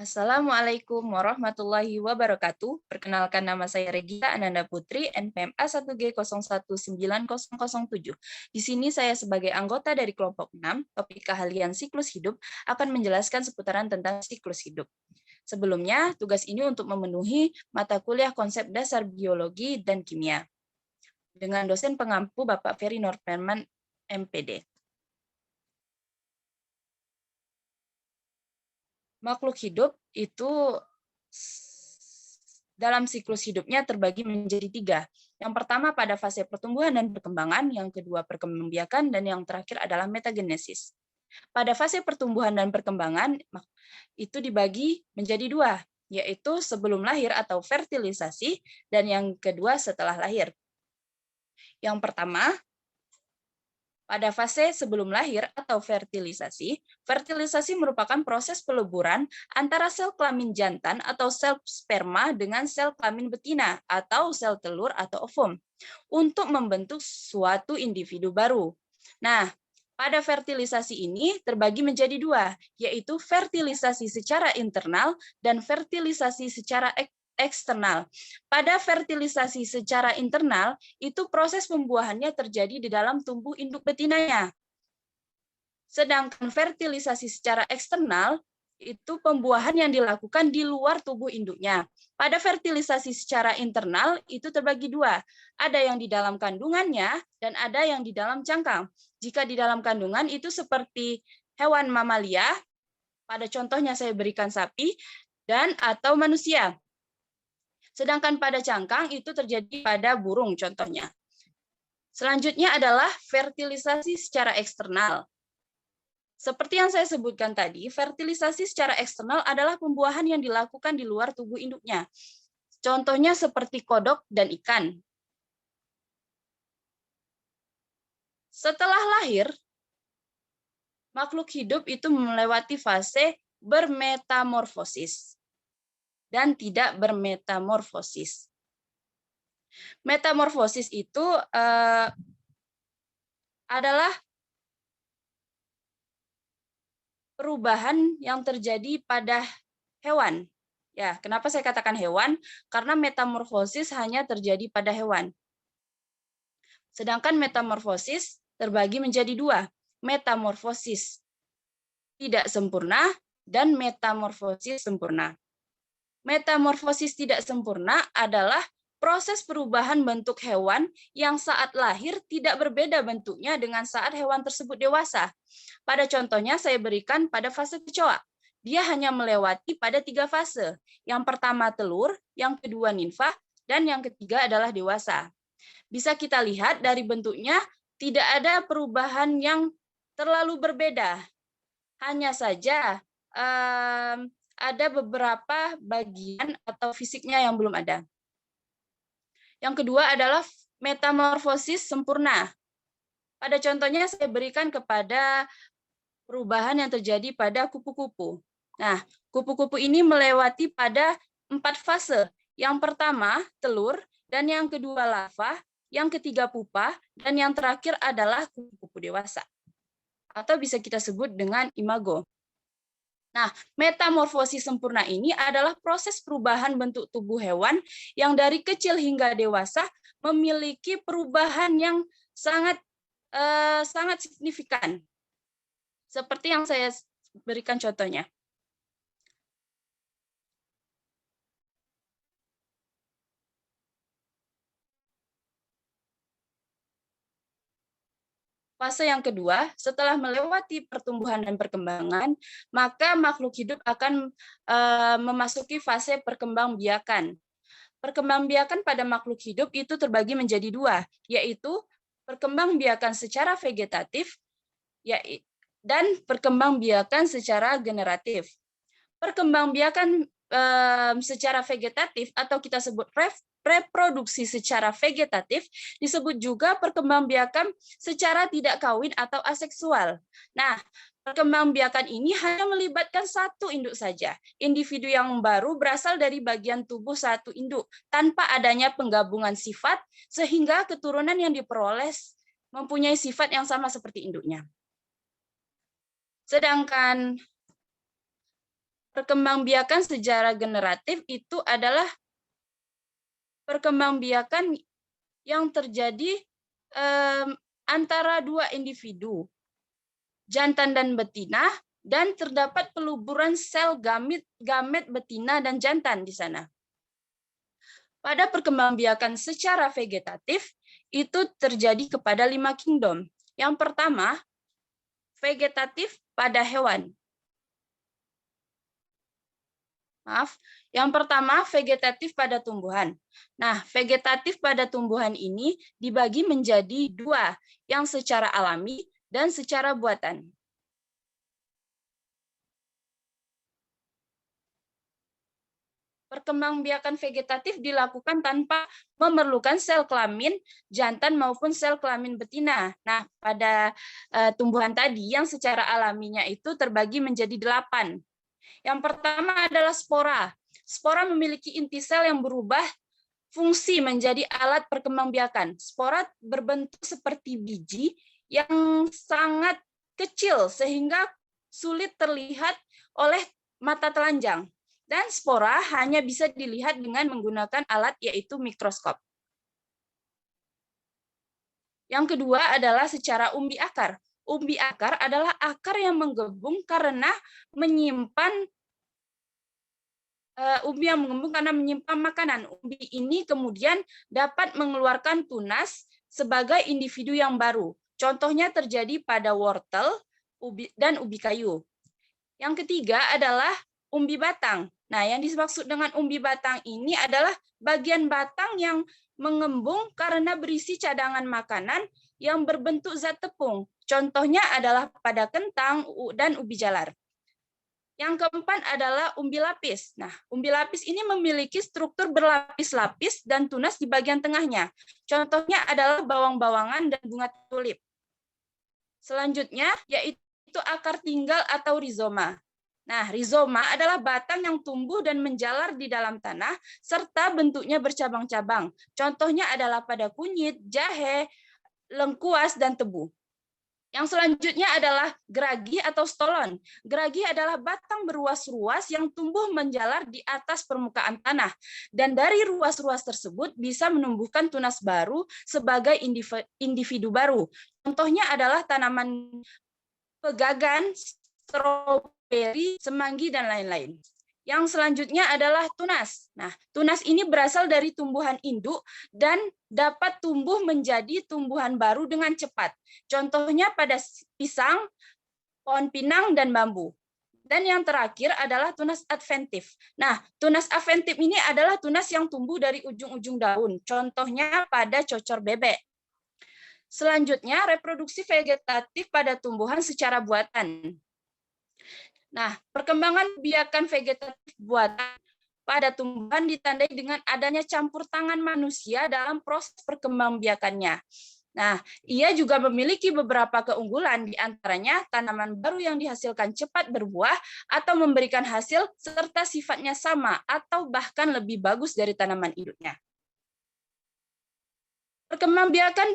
Assalamualaikum warahmatullahi wabarakatuh. Perkenalkan, nama saya Regina Ananda Putri, NPM A1G019007. Di sini saya sebagai anggota dari kelompok 6, topik keahlian siklus hidup, akan menjelaskan seputaran tentang siklus hidup. Sebelumnya, tugas ini untuk memenuhi mata kuliah konsep dasar biologi dan kimia dengan dosen pengampu Bapak Ferry Norperman, MPD. Makhluk hidup itu dalam siklus hidupnya terbagi menjadi 3. Yang pertama pada fase pertumbuhan dan perkembangan, yang kedua perkembangbiakan, dan yang terakhir adalah metagenesis. Pada fase pertumbuhan dan perkembangan itu dibagi menjadi 2, yaitu sebelum lahir atau fertilisasi, dan yang kedua setelah lahir. Yang pertama, pada fase sebelum lahir atau fertilisasi, fertilisasi merupakan proses peleburan antara sel kelamin jantan atau sel sperma dengan sel kelamin betina atau sel telur atau ovum untuk membentuk suatu individu baru. Nah, pada fertilisasi ini terbagi menjadi 2, yaitu fertilisasi secara internal dan fertilisasi secara eksternal. Pada fertilisasi secara internal, itu proses pembuahannya terjadi di dalam tubuh induk betinanya. Sedangkan fertilisasi secara eksternal, itu pembuahan yang dilakukan di luar tubuh induknya. Pada fertilisasi secara internal, itu terbagi 2. Ada yang di dalam kandungannya, dan ada yang di dalam cangkang. Jika di dalam kandungan, itu seperti hewan mamalia, pada contohnya saya berikan sapi, dan atau manusia. Sedangkan pada cangkang itu terjadi pada burung contohnya. Selanjutnya adalah fertilisasi secara eksternal. Seperti yang saya sebutkan tadi, fertilisasi secara eksternal adalah pembuahan yang dilakukan di luar tubuh induknya. Contohnya seperti kodok dan ikan. Setelah lahir, makhluk hidup itu melewati fase bermetamorfosis dan tidak bermetamorfosis. Metamorfosis itu adalah perubahan yang terjadi pada hewan. Ya, kenapa saya katakan hewan? Karena metamorfosis hanya terjadi pada hewan. Sedangkan metamorfosis terbagi menjadi 2, metamorfosis tidak sempurna dan metamorfosis sempurna. Metamorfosis tidak sempurna adalah proses perubahan bentuk hewan yang saat lahir tidak berbeda bentuknya dengan saat hewan tersebut dewasa. Pada contohnya saya berikan pada fase kecoa. Dia hanya melewati pada 3 fase. Yang pertama telur, yang kedua nimfa, dan yang ketiga adalah dewasa. Bisa kita lihat dari bentuknya tidak ada perubahan yang terlalu berbeda. Hanya saja ada beberapa bagian atau fisiknya yang belum ada. Yang kedua adalah metamorfosis sempurna. Pada contohnya saya berikan kepada perubahan yang terjadi pada kupu-kupu. Nah, kupu-kupu ini melewati pada 4 fase. Yang pertama telur, dan yang kedua larva, yang ketiga pupa, dan yang terakhir adalah kupu-kupu dewasa. Atau bisa kita sebut dengan imago. Nah, metamorfosis sempurna ini adalah proses perubahan bentuk tubuh hewan yang dari kecil hingga dewasa memiliki perubahan yang sangat signifikan. Seperti yang saya berikan contohnya. Fase yang kedua, setelah melewati pertumbuhan dan perkembangan, maka makhluk hidup akan memasuki fase perkembangbiakan. Perkembangbiakan pada makhluk hidup itu terbagi menjadi 2, yaitu perkembangbiakan secara vegetatif dan perkembangbiakan secara generatif. Perkembangbiakan secara vegetatif atau kita sebut reproduksi secara vegetatif disebut juga perkembangbiakan secara tidak kawin atau aseksual. Nah, perkembangbiakan ini hanya melibatkan satu induk saja. Individu yang baru berasal dari bagian tubuh satu induk tanpa adanya penggabungan sifat sehingga keturunan yang diperoleh mempunyai sifat yang sama seperti induknya. Sedangkan perkembangbiakan secara generatif itu adalah perkembangbiakan yang terjadi antara dua individu, jantan dan betina, dan terdapat peluburan sel gamet betina dan jantan di sana. Pada perkembangbiakan secara vegetatif, itu terjadi kepada 5 kingdom. Yang pertama, vegetatif pada hewan. Yang pertama, vegetatif pada tumbuhan. Nah, vegetatif pada tumbuhan ini dibagi menjadi 2, yang secara alami dan secara buatan. Perkembangbiakan vegetatif dilakukan tanpa memerlukan sel kelamin jantan maupun sel kelamin betina. Nah, pada tumbuhan tadi yang secara alaminya itu terbagi menjadi 8. Yang pertama adalah spora. Spora memiliki inti sel yang berubah fungsi menjadi alat perkembangbiakan. Spora berbentuk seperti biji yang sangat kecil sehingga sulit terlihat oleh mata telanjang. Dan spora hanya bisa dilihat dengan menggunakan alat yaitu mikroskop. Yang kedua adalah secara umbi akar. Umbi akar adalah akar yang mengembung karena menyimpan makanan. Umbi ini kemudian dapat mengeluarkan tunas sebagai individu yang baru. Contohnya terjadi pada wortel dan ubi kayu. Yang ketiga adalah umbi batang. Nah, yang dimaksud dengan umbi batang ini adalah bagian batang yang mengembung karena berisi cadangan makanan yang berbentuk zat tepung. Contohnya adalah pada kentang dan ubi jalar. Yang keempat adalah umbi lapis. Nah, umbi lapis ini memiliki struktur berlapis-lapis dan tunas di bagian tengahnya. Contohnya adalah bawang-bawangan dan bunga tulip. Selanjutnya, yaitu akar tinggal atau rizoma. Nah, rizoma adalah batang yang tumbuh dan menjalar di dalam tanah, serta bentuknya bercabang-cabang. Contohnya adalah pada kunyit, jahe, lengkuas, dan tebu. Yang selanjutnya adalah geragi atau stolon. Geragi adalah batang beruas-ruas yang tumbuh menjalar di atas permukaan tanah. Dan dari ruas-ruas tersebut bisa menumbuhkan tunas baru sebagai individu baru. Contohnya adalah tanaman pegagan, stroberi, semanggi, dan lain-lain. Yang selanjutnya adalah tunas. Nah, tunas ini berasal dari tumbuhan induk dan dapat tumbuh menjadi tumbuhan baru dengan cepat. Contohnya pada pisang, pohon pinang, dan bambu. Dan yang terakhir adalah tunas adventif. Nah, tunas adventif ini adalah tunas yang tumbuh dari ujung-ujung daun. Contohnya pada cocor bebek. Selanjutnya, reproduksi vegetatif pada tumbuhan secara buatan. Nah, perkembangan biakan vegetatif buatan pada tumbuhan ditandai dengan adanya campur tangan manusia dalam proses perkembangbiakannya. Nah, ia juga memiliki beberapa keunggulan, di antaranya tanaman baru yang dihasilkan cepat berbuah atau memberikan hasil serta sifatnya sama atau bahkan lebih bagus dari tanaman induknya. Perkembangbiakan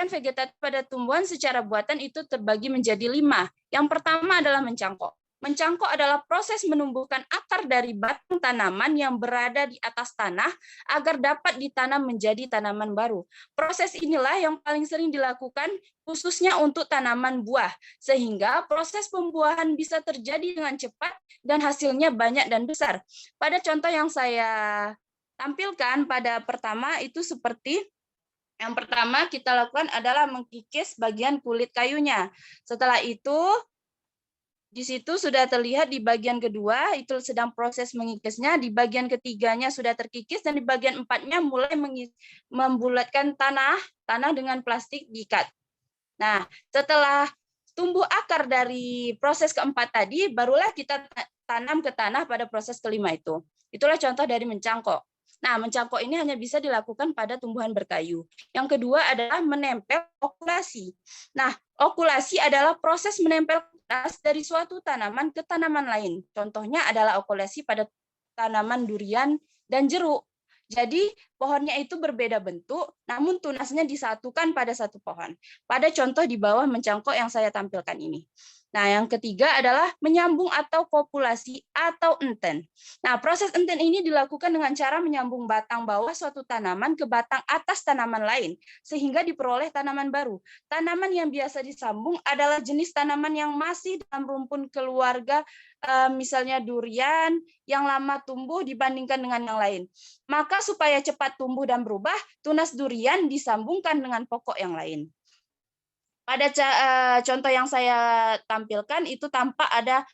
vegetatif pada tumbuhan secara buatan itu terbagi menjadi 5. Yang pertama adalah mencangkok. Mencangkok adalah proses menumbuhkan akar dari batang tanaman yang berada di atas tanah agar dapat ditanam menjadi tanaman baru. Proses inilah yang paling sering dilakukan khususnya untuk tanaman buah, sehingga proses pembuahan bisa terjadi dengan cepat dan hasilnya banyak dan besar. Pada contoh yang saya tampilkan pada pertama itu seperti yang pertama kita lakukan adalah mengkikis bagian kulit kayunya. Setelah itu di situ sudah terlihat di bagian kedua itu sedang proses mengikisnya, di bagian ketiganya sudah terkikis dan di bagian empatnya mulai membulatkan tanah dengan plastik diikat. Nah, setelah tumbuh akar dari proses keempat tadi, barulah kita tanam ke tanah pada proses kelima itu. Itulah contoh dari mencangkok. Nah, mencangkok ini hanya bisa dilakukan pada tumbuhan berkayu. Yang kedua adalah menempel okulasi. Nah, okulasi adalah proses menempel tunas dari suatu tanaman ke tanaman lain. Contohnya adalah okulasi pada tanaman durian dan jeruk. Jadi pohonnya itu berbeda bentuk, namun tunasnya disatukan pada satu pohon. Pada contoh di bawah mencangkok yang saya tampilkan ini. Nah, yang ketiga adalah menyambung atau kopulasi atau enten. Nah, proses enten ini dilakukan dengan cara menyambung batang bawah suatu tanaman ke batang atas tanaman lain, sehingga diperoleh tanaman baru. Tanaman yang biasa disambung adalah jenis tanaman yang masih dalam rumpun keluarga, misalnya durian, yang lama tumbuh dibandingkan dengan yang lain. Maka supaya cepat tumbuh dan berubah, tunas durian disambungkan dengan pokok yang lain. Pada contoh yang saya tampilkan itu tampak ada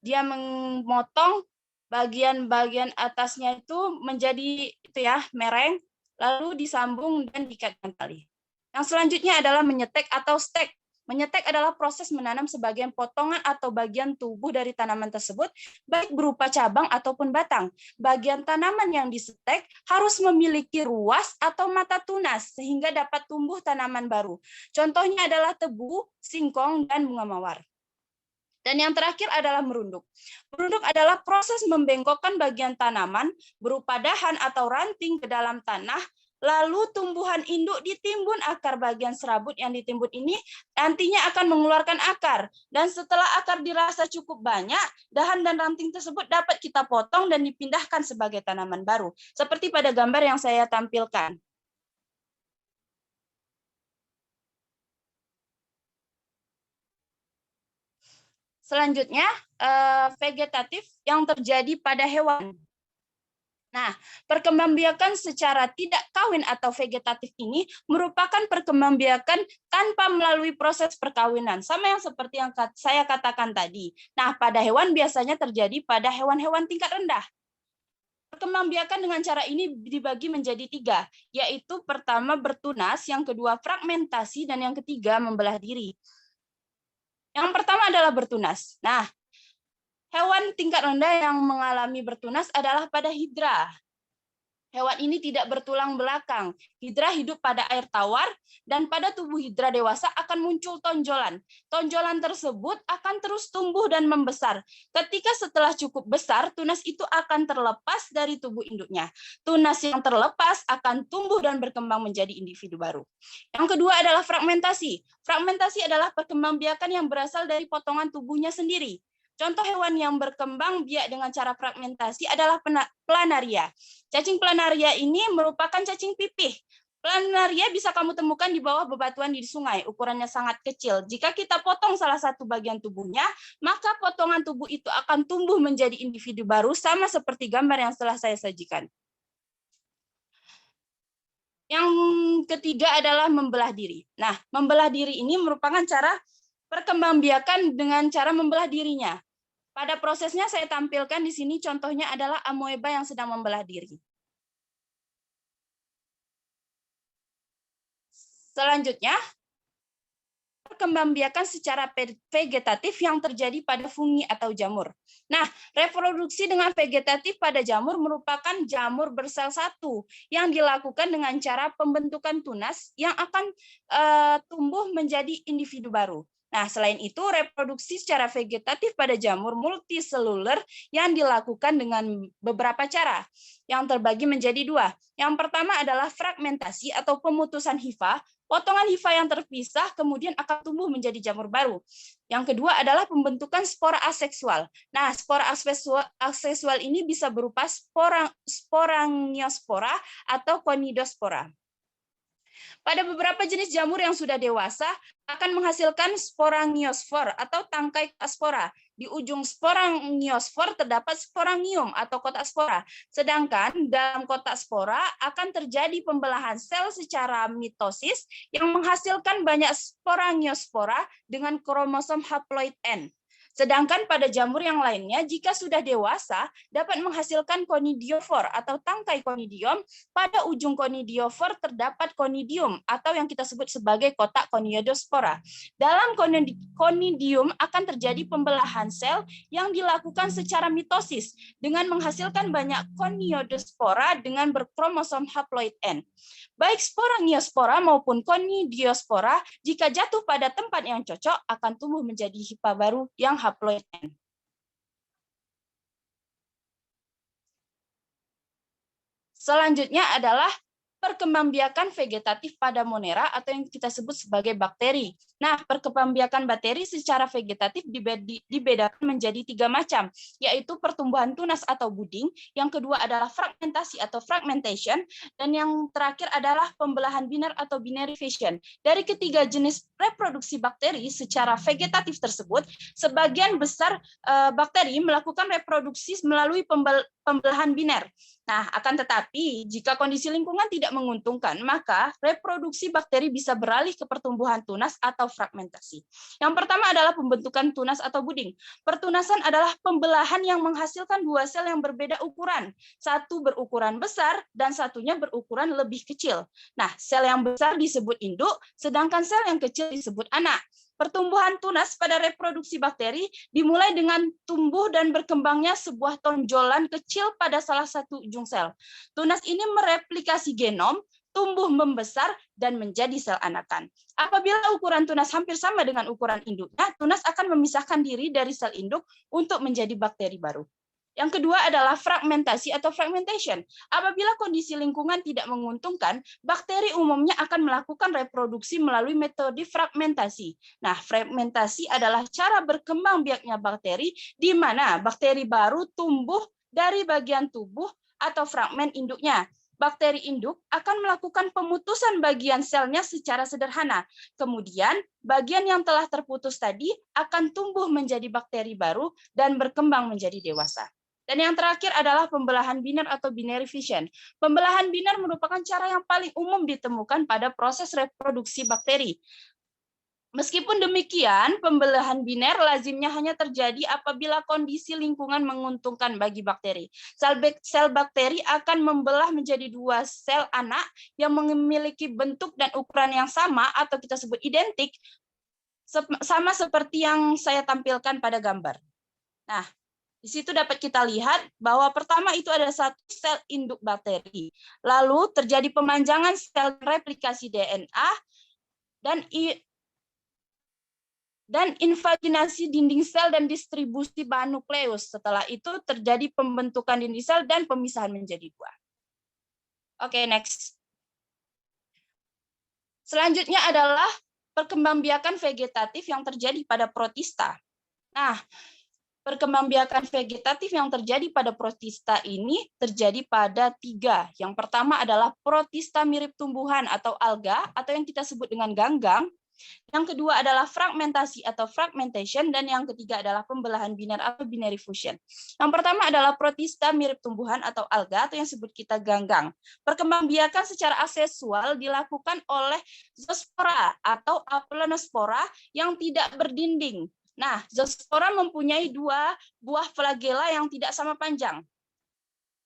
dia memotong bagian-bagian atasnya itu menjadi itu ya mereng, lalu disambung dan diikatkan tali. Yang selanjutnya adalah menyetek atau stek. Menyetek adalah proses menanam sebagian potongan atau bagian tubuh dari tanaman tersebut, baik berupa cabang ataupun batang. Bagian tanaman yang disetek harus memiliki ruas atau mata tunas, sehingga dapat tumbuh tanaman baru. Contohnya adalah tebu, singkong, dan bunga mawar. Dan yang terakhir adalah merunduk. Merunduk adalah proses membengkokkan bagian tanaman berupa dahan atau ranting ke dalam tanah, lalu tumbuhan induk ditimbun akar bagian serabut yang ditimbun ini nantinya akan mengeluarkan akar. Dan setelah akar dirasa cukup banyak, dahan dan ranting tersebut dapat kita potong dan dipindahkan sebagai tanaman baru. Seperti pada gambar yang saya tampilkan. Selanjutnya, vegetatif yang terjadi pada hewan. Nah, perkembangbiakan secara tidak kawin atau vegetatif ini merupakan perkembangbiakan tanpa melalui proses perkawinan, sama yang seperti yang saya katakan tadi. Nah, pada hewan biasanya terjadi pada hewan-hewan tingkat rendah. Perkembangbiakan dengan cara ini dibagi menjadi 3, yaitu pertama bertunas, yang kedua fragmentasi, dan yang ketiga membelah diri. Yang pertama adalah bertunas. Nah, hewan tingkat rendah yang mengalami bertunas adalah pada hidra. Hewan ini tidak bertulang belakang. Hidra hidup pada air tawar, dan pada tubuh hidra dewasa akan muncul tonjolan. Tonjolan tersebut akan terus tumbuh dan membesar. Ketika setelah cukup besar, tunas itu akan terlepas dari tubuh induknya. Tunas yang terlepas akan tumbuh dan berkembang menjadi individu baru. Yang kedua adalah fragmentasi. Fragmentasi adalah perkembangbiakan yang berasal dari potongan tubuhnya sendiri. Contoh hewan yang berkembang biak dengan cara fragmentasi adalah planaria. Cacing planaria ini merupakan cacing pipih. Planaria bisa kamu temukan di bawah bebatuan di sungai, ukurannya sangat kecil. Jika kita potong salah satu bagian tubuhnya, maka potongan tubuh itu akan tumbuh menjadi individu baru, sama seperti gambar yang telah saya sajikan. Yang ketiga adalah membelah diri. Nah, membelah diri ini merupakan cara perkembangbiakan dengan cara membelah dirinya. Pada prosesnya saya tampilkan di sini contohnya adalah amoeba yang sedang membelah diri. Selanjutnya, perkembangbiakan secara vegetatif yang terjadi pada fungi atau jamur. Nah, reproduksi dengan vegetatif pada jamur merupakan jamur bersel satu yang dilakukan dengan cara pembentukan tunas yang akan tumbuh menjadi individu baru. Nah, selain itu, reproduksi secara vegetatif pada jamur multiseluler yang dilakukan dengan beberapa cara, yang terbagi menjadi 2. Yang pertama adalah fragmentasi atau pemutusan hifa. Potongan hifa yang terpisah kemudian akan tumbuh menjadi jamur baru. Yang kedua adalah pembentukan spora aseksual. Nah, spora aseksual ini bisa berupa sporangiospora atau conidospora. Pada beberapa jenis jamur yang sudah dewasa akan menghasilkan sporangiosfor atau tangkai spora. Di ujung sporangiosfor terdapat sporangium atau kotak spora. Sedangkan dalam kotak spora akan terjadi pembelahan sel secara mitosis yang menghasilkan banyak sporangiospora dengan kromosom haploid N. Sedangkan pada jamur yang lainnya, jika sudah dewasa, dapat menghasilkan conidiofor atau tangkai conidium. Pada ujung conidiofor terdapat conidium atau yang kita sebut sebagai kotak coniodospora. Dalam conidium akan terjadi pembelahan sel yang dilakukan secara mitosis dengan menghasilkan banyak coniodospora dengan berkromosom haploid N. Baik sporangiospora maupun conidiospora jika jatuh pada tempat yang cocok akan tumbuh menjadi hifa baru yang haploid N. Selanjutnya adalah perkembangbiakan vegetatif pada Monera atau yang kita sebut sebagai bakteri. Nah, perkembangbiakan bakteri secara vegetatif dibedakan menjadi 3 macam, yaitu pertumbuhan tunas atau buding, yang kedua adalah fragmentasi atau fragmentation, dan yang terakhir adalah pembelahan binar atau binary fission. Dari ketiga jenis reproduksi bakteri secara vegetatif tersebut, sebagian besar bakteri melakukan reproduksi melalui pembelahan binar. Nah, akan tetapi jika kondisi lingkungan tidak menguntungkan, maka reproduksi bakteri bisa beralih ke pertumbuhan tunas atau fragmentasi. Yang pertama adalah pembentukan tunas atau buding. Pertunasan adalah pembelahan yang menghasilkan dua sel yang berbeda ukuran. Satu berukuran besar dan satunya berukuran lebih kecil. Nah, sel yang besar disebut induk, sedangkan sel yang kecil disebut anak. Pertumbuhan tunas pada reproduksi bakteri dimulai dengan tumbuh dan berkembangnya sebuah tonjolan kecil pada salah satu ujung sel. Tunas ini mereplikasi genom, tumbuh membesar, dan menjadi sel anakan. Apabila ukuran tunas hampir sama dengan ukuran induknya, tunas akan memisahkan diri dari sel induk untuk menjadi bakteri baru. Yang kedua adalah fragmentasi atau fragmentation. Apabila kondisi lingkungan tidak menguntungkan, bakteri umumnya akan melakukan reproduksi melalui metode fragmentasi. Nah, fragmentasi adalah cara berkembang biaknya bakteri, di mana bakteri baru tumbuh dari bagian tubuh atau fragmen induknya. Bakteri induk akan melakukan pemutusan bagian selnya secara sederhana. Kemudian, bagian yang telah terputus tadi akan tumbuh menjadi bakteri baru dan berkembang menjadi dewasa. Dan yang terakhir adalah pembelahan binar atau binary fission. Pembelahan binar merupakan cara yang paling umum ditemukan pada proses reproduksi bakteri. Meskipun demikian, pembelahan biner lazimnya hanya terjadi apabila kondisi lingkungan menguntungkan bagi bakteri. Sel bakteri akan membelah menjadi dua sel anak yang memiliki bentuk dan ukuran yang sama atau kita sebut identik, sama seperti yang saya tampilkan pada gambar. Nah, di situ dapat kita lihat bahwa pertama itu ada satu sel induk bakteri. Lalu terjadi pemanjangan sel replikasi DNA dan invaginasi dinding sel dan distribusi bahan nukleus. Setelah itu terjadi pembentukan dinding sel dan pemisahan menjadi dua. Oke, next. Selanjutnya adalah perkembangbiakan vegetatif yang terjadi pada protista. Nah, perkembangbiakan vegetatif yang terjadi pada protista ini terjadi pada 3. Yang pertama adalah protista mirip tumbuhan atau alga, atau yang kita sebut dengan ganggang. Yang kedua adalah fragmentasi atau fragmentation, dan yang ketiga adalah pembelahan binar atau binary fusion. Yang pertama adalah protista mirip tumbuhan atau alga, atau yang sebut kita ganggang. Perkembangbiakan secara aseksual dilakukan oleh zoospora atau aplanospora yang tidak berdinding. Nah, zoospora mempunyai dua buah flagela yang tidak sama panjang,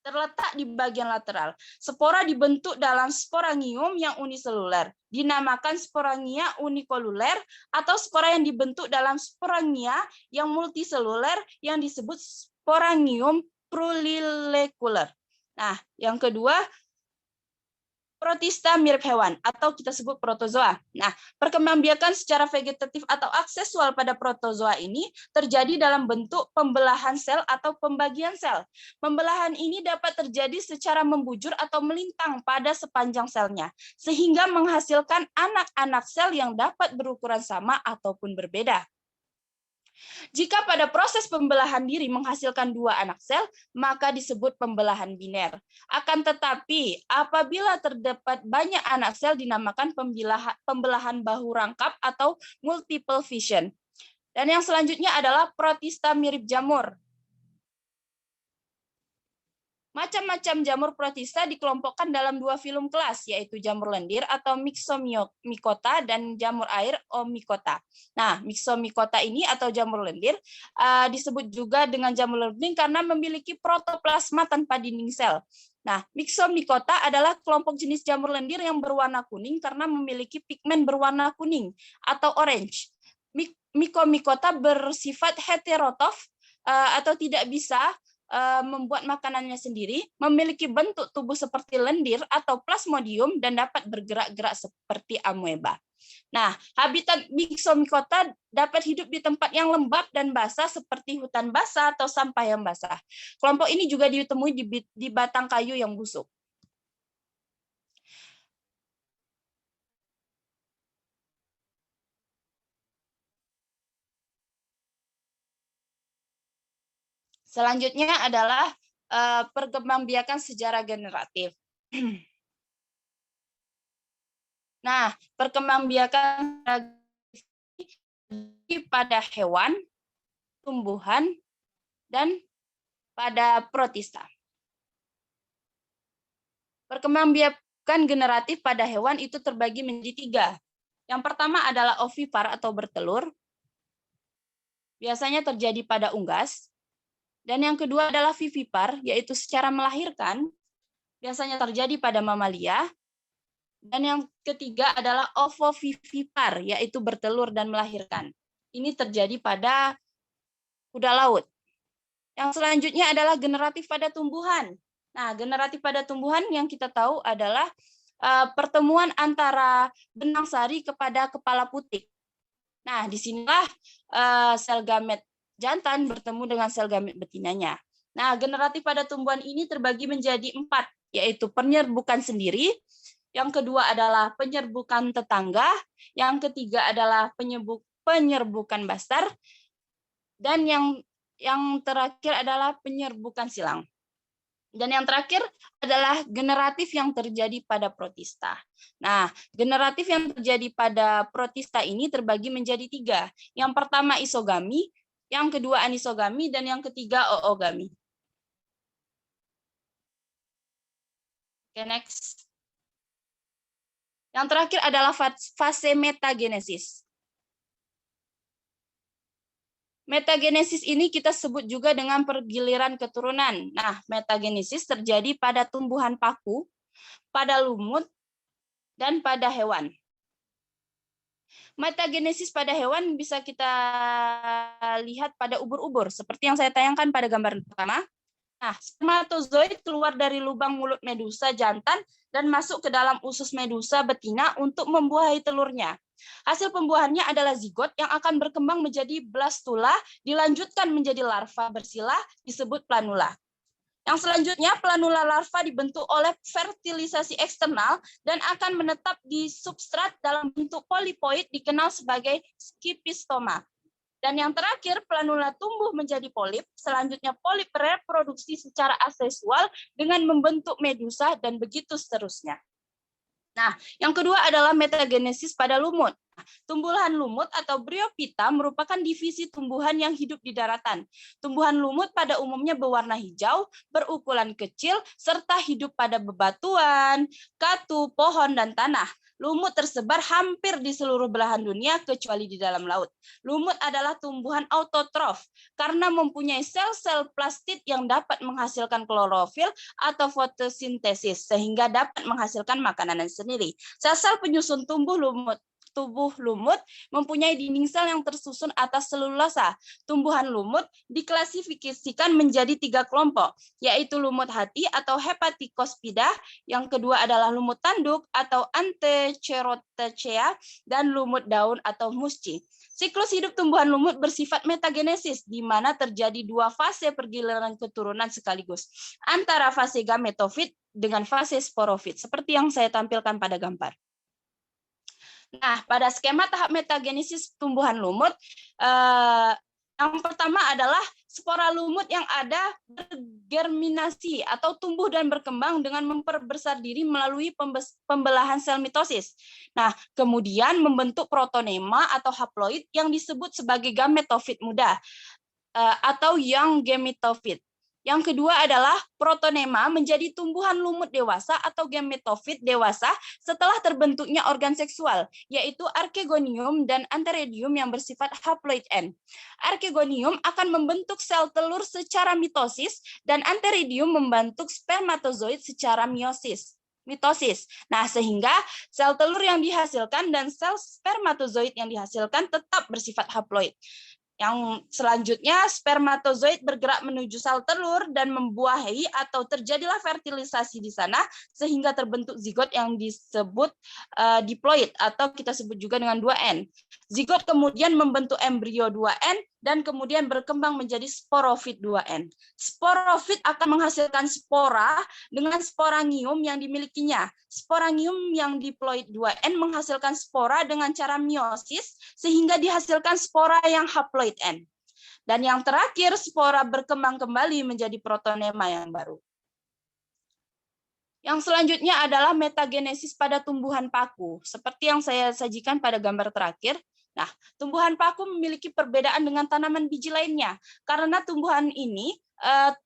terletak di bagian lateral. Spora dibentuk dalam sporangium yang uniseluler, dinamakan sporangia unikoluler, atau spora yang dibentuk dalam sporangia yang multiseluler yang disebut sporangium plurilocular. Nah, yang kedua, protista mirip hewan atau kita sebut protozoa. Nah, perkembangbiakan secara vegetatif atau aksesual pada protozoa ini terjadi dalam bentuk pembelahan sel atau pembagian sel. Pembelahan ini dapat terjadi secara membujur atau melintang pada sepanjang selnya, sehingga menghasilkan anak-anak sel yang dapat berukuran sama ataupun berbeda. Jika pada proses pembelahan diri menghasilkan dua anak sel, maka disebut pembelahan biner. Akan tetapi, apabila terdapat banyak anak sel dinamakan pembelahan bahu rangkap atau multiple fission. Dan yang selanjutnya adalah protista mirip jamur. Macam-macam jamur protista dikelompokkan dalam dua filum kelas, yaitu jamur lendir atau Myxomycota dan jamur air Omycota. Nah, Myxomycota ini atau jamur lendir disebut juga dengan jamur lendir karena memiliki protoplasma tanpa dinding sel. Nah, Myxomycota adalah kelompok jenis jamur lendir yang berwarna kuning karena memiliki pigmen berwarna kuning atau orange. Myxomycota bersifat heterotrof atau tidak bisa membuat makanannya sendiri, memiliki bentuk tubuh seperti lendir atau plasmodium, dan dapat bergerak-gerak seperti amoeba. Nah, habitat Myxomycota dapat hidup di tempat yang lembab dan basah seperti hutan basah atau sampah yang basah. Kelompok ini juga ditemui di batang kayu yang busuk. Selanjutnya adalah perkembangbiakan secara generatif. Nah, perkembangbiakan pada hewan, tumbuhan, dan pada protista. Perkembangbiakan generatif pada hewan itu terbagi menjadi 3. Yang pertama adalah ovipar atau bertelur. Biasanya terjadi pada unggas. Dan yang kedua adalah vivipar, yaitu secara melahirkan. Biasanya terjadi pada mamalia. Dan yang ketiga adalah ovovivipar, yaitu bertelur dan melahirkan. Ini terjadi pada kuda laut. Yang selanjutnya adalah generatif pada tumbuhan. Nah, generatif pada tumbuhan yang kita tahu adalah pertemuan antara benang sari kepada kepala putik. Nah, disinilah sel gamet jantan bertemu dengan sel gamet betinanya. Nah, generatif pada tumbuhan ini terbagi menjadi 4, yaitu penyerbukan sendiri, yang kedua adalah penyerbukan tetangga, yang ketiga adalah penyerbukan bastar, dan yang terakhir adalah penyerbukan silang. Dan yang terakhir adalah generatif yang terjadi pada protista. Nah, generatif yang terjadi pada protista ini terbagi menjadi 3. Yang pertama isogami, yang kedua anisogami, dan yang ketiga oogami. Oke, next. Yang terakhir adalah fase metagenesis. Metagenesis ini kita sebut juga dengan pergiliran keturunan. Nah, metagenesis terjadi pada tumbuhan paku, pada lumut, dan pada hewan. Metagenesis pada hewan bisa kita lihat pada ubur-ubur, seperti yang saya tayangkan pada gambar pertama. Nah, spermatozoid keluar dari lubang mulut medusa jantan dan masuk ke dalam usus medusa betina untuk membuahi telurnya. Hasil pembuahannya adalah zigot yang akan berkembang menjadi blastula, dilanjutkan menjadi larva bersila, disebut planula. Yang selanjutnya, planula larva dibentuk oleh fertilisasi eksternal dan akan menetap di substrat dalam bentuk polipoid dikenal sebagai skipistoma. Dan yang terakhir, planula tumbuh menjadi polip, selanjutnya polip reproduksi secara aseksual dengan membentuk medusa dan begitu seterusnya. Nah, yang kedua adalah metagenesis pada lumut. Tumbuhan lumut atau Bryophyta merupakan divisi tumbuhan yang hidup di daratan. Tumbuhan lumut pada umumnya berwarna hijau, berukuran kecil, serta hidup pada bebatuan, katu, pohon, dan tanah. Lumut tersebar hampir di seluruh belahan dunia kecuali di dalam laut. Lumut adalah tumbuhan autotrof karena mempunyai sel-sel plastid yang dapat menghasilkan klorofil atau fotosintesis sehingga dapat menghasilkan makanan sendiri. Sel-sel penyusun tubuh lumut mempunyai dinding sel yang tersusun atas selulosa. Tumbuhan lumut diklasifikasikan menjadi 3 kelompok, yaitu lumut hati atau Hepaticospida, yang kedua adalah lumut tanduk atau Anthocerotacea, dan lumut daun atau musci. Siklus hidup tumbuhan lumut bersifat metagenesis, di mana terjadi 2 fase pergiliran keturunan sekaligus, antara fase gametofit dengan fase sporofit, seperti yang saya tampilkan pada gambar. Nah, pada skema tahap metagenesis tumbuhan lumut, yang pertama adalah spora lumut yang ada bergerminasi atau tumbuh dan berkembang dengan memperbesar diri melalui pembelahan sel mitosis. Nah, kemudian membentuk protonema atau haploid yang disebut sebagai gametofit muda atau young gametofit. Yang kedua adalah protonema menjadi tumbuhan lumut dewasa atau gametofit dewasa setelah terbentuknya organ seksual, yaitu archegonium dan antheridium yang bersifat haploid N. Archegonium akan membentuk sel telur secara mitosis dan antheridium membentuk spermatozoid secara mitosis. Nah, sehingga sel telur yang dihasilkan dan sel spermatozoid yang dihasilkan tetap bersifat haploid. Yang selanjutnya, spermatozoid bergerak menuju sel telur dan membuahi atau terjadilah fertilisasi di sana sehingga terbentuk zigot yang disebut diploid atau kita sebut juga dengan 2N. Zigot kemudian membentuk embrio 2N dan kemudian berkembang menjadi sporofit 2N. Sporofit akan menghasilkan spora dengan sporangium yang dimilikinya. Sporangium yang diploid 2N menghasilkan spora dengan cara meiosis sehingga dihasilkan spora yang haploid N. Dan yang terakhir, spora berkembang kembali menjadi protonema yang baru. Yang selanjutnya adalah metagenesis pada tumbuhan paku. Seperti yang saya sajikan pada gambar terakhir. Nah, tumbuhan paku memiliki perbedaan dengan tanaman biji lainnya. Karena tumbuhan ini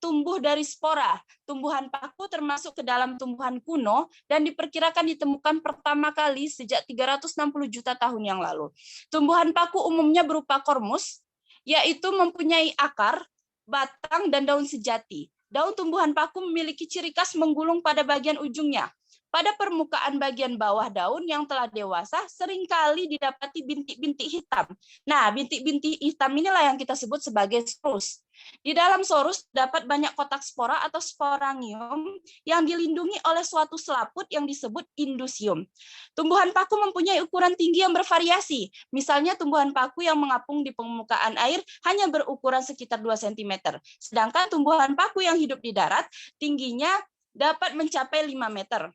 tumbuh dari spora. Tumbuhan paku termasuk ke dalam tumbuhan kuno dan diperkirakan ditemukan pertama kali sejak 360 juta tahun yang lalu. Tumbuhan paku umumnya berupa kormus, yaitu mempunyai akar, batang, dan daun sejati. Daun tumbuhan paku memiliki ciri khas menggulung pada bagian ujungnya. Pada permukaan bagian bawah daun yang telah dewasa, seringkali didapati bintik-bintik hitam. Nah, bintik-bintik hitam inilah yang kita sebut sebagai sorus. Di dalam sorus dapat banyak kotak spora atau sporangium yang dilindungi oleh suatu selaput yang disebut indusium. Tumbuhan paku mempunyai ukuran tinggi yang bervariasi. Misalnya tumbuhan paku yang mengapung di permukaan air hanya berukuran sekitar 2 cm. Sedangkan tumbuhan paku yang hidup di darat tingginya dapat mencapai 5 meter.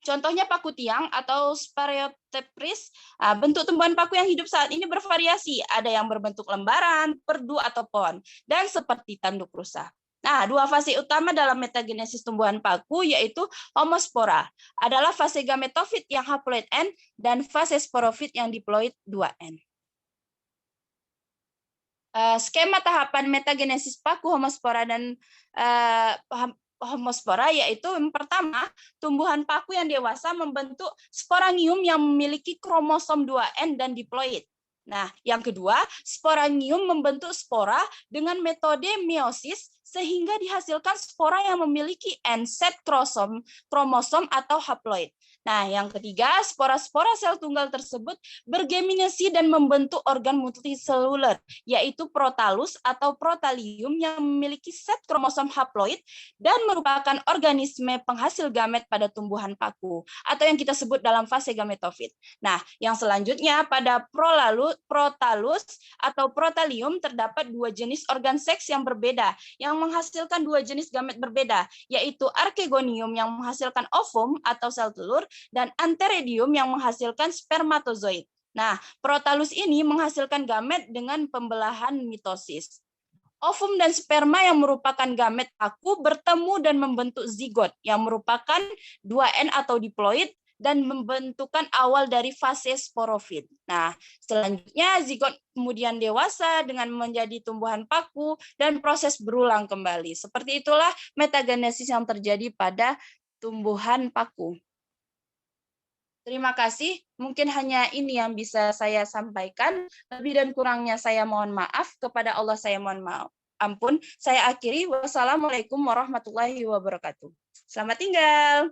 Contohnya paku tiang atau Sphaerothepris. Bentuk tumbuhan paku yang hidup saat ini bervariasi. Ada yang berbentuk lembaran, perdu, atau pohon. Dan seperti tanduk rusa. Nah, dua fase utama dalam metagenesis tumbuhan paku yaitu homospora. Adalah fase gametofit yang haploid N dan fase sporofit yang diploid 2N. Skema tahapan metagenesis paku, homospora, dan homospora yaitu yang pertama, tumbuhan paku yang dewasa membentuk sporangium yang memiliki kromosom 2N dan diploid. Nah, yang kedua, sporangium membentuk spora dengan metode meiosis sehingga dihasilkan spora yang memiliki N-set kromosom atau haploid. Nah, yang ketiga, spora-spora sel tunggal tersebut bergeminasi dan membentuk organ multiseluler, yaitu protalus atau protalium yang memiliki set kromosom haploid dan merupakan organisme penghasil gamet pada tumbuhan paku, atau yang kita sebut dalam fase gametofit. Nah, yang selanjutnya pada protalus atau protalium terdapat dua jenis organ seks yang berbeda, yang menghasilkan dua jenis gamet berbeda, yaitu archegonium yang menghasilkan ovum atau sel telur, dan antheridium yang menghasilkan spermatozoid. Nah, protalus ini menghasilkan gamet dengan pembelahan mitosis. Ovum dan sperma yang merupakan gamet paku bertemu dan membentuk zigot yang merupakan 2N atau diploid dan membentukkan awal dari fase sporofit. Nah, selanjutnya zigot kemudian dewasa dengan menjadi tumbuhan paku dan proses berulang kembali. Seperti itulah metagenesis yang terjadi pada tumbuhan paku. Terima kasih. Mungkin hanya ini yang bisa saya sampaikan. Lebih dan kurangnya saya mohon maaf. Kepada Allah saya mohon maaf. Ampun. Saya akhiri. Wassalamualaikum warahmatullahi wabarakatuh. Selamat tinggal.